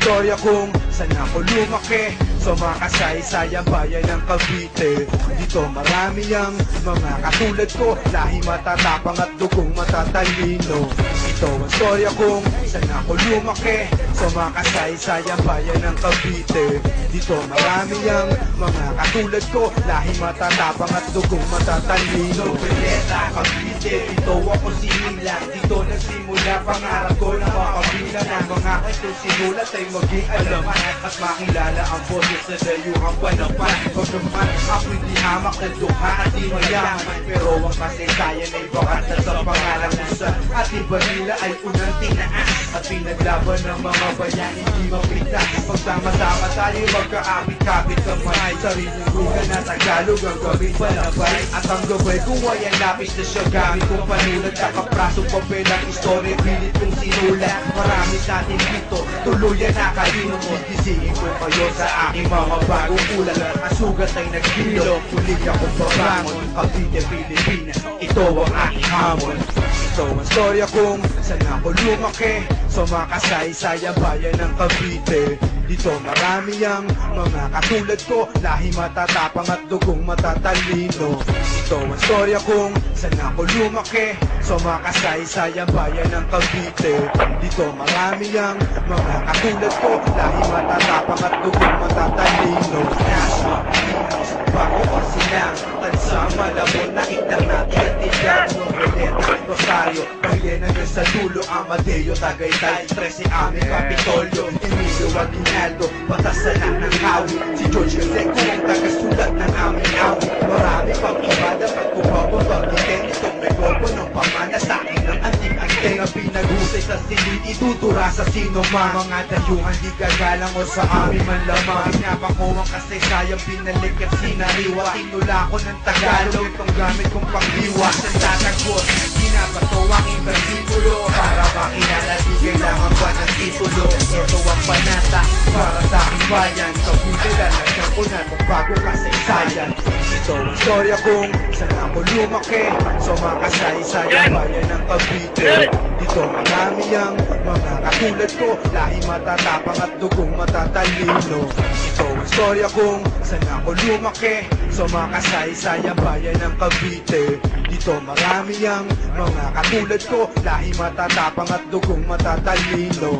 istorya kung saan ako lumaki, sa mga kasaysayang bayan ng Cavite. Dito marami ang mga katulad ko, lahi matatapang at dugong matatalino. Ito ang istorya kung saan ako lumaki, sa mga kasaysayang bayan ng Cavite. Dito marami ang mga katulad ko, lahi matatapang at dugong matatalino. Pileta, Cavite, dito ako sinilang. Dito nagsimula pangarap ko na makabilang ang mga itong sinulat ay maging alaman at makilala ang boses sa dayuhang panapan. Pagkaman ako'y di hamak na dukha at di mayaman, pero ang kasaysayan ay bakat na sa pangalan kung saan at iba nila ay unang tinaan at pinaglaban ng mga bayan hindi mapigtas. Pagsama-sama tayo magkaapit-kapit kamay, sariling lugan na Tagalog ang gawin palabay. At ang gabay kung wayan lapis na siya gamit kong panulat, nakaprasong papel ang istorya pilit kong sinulat. Marami sa atin dito, tuluyan na kayo. Sigisingin ko kayo sa aking mga bagong ulat. Ang sugat ay naghilo, muli akong babangon. Cavite, Pilipinas, ito ang aking hamon. Ito ang storya kung saan ako lumaki, sa mga kasaysayang bayan ng Cavite. Dito marami ang mga katulad ko, lahi matatapang at dugong matatalino. Ito ang storya kung saan ako lumaki, sa mga kasaysayang bayan ng Cavite. Dito marami ang mga katulad ko, lahi matatapang at dugong matatalino. Nasa bago ko silang tansa malabon, nakita natin at tiyak Noveleta, Rosario, Pangilinan sa dulo, Amadeo, Tagaytay, 13 aming Kapitolyo, Emilio Aguinaldo, patasalan ng hawi, si George Canseco ang tagasulat ng aming awi. Marami pang iba dapat kumabot din itong rekordo ng pamana sa akin ng anting-anting ang pinaghusay sa silid, itutura sa sino man. Mga dayuhan di gagalang o sa amin man lamang. Pinapang ko ang kasaysayang binalik at sinariwa. Tinula ko ng Tagalog, itong gamit kong pangdiwa. Sa tatagos, binabato ang versikulo para makilala, di kailangan pa ng titulo. Ito ang panata para sa aking bayan, sa putila na siyang una kung bago kasaysayan. Ito ang storya kung saan ako lumaki, sa mga kasaysayang bayan ng Cavite. Dito marami ang mga katulad ko, lahi matatapang at dugong matatalino. Ito ang storya kung saan ako lumaki, sa mga kasaysayang bayan ng Cavite. Dito marami ang mga katulad ko, lahi matatapang at dugong matatalino.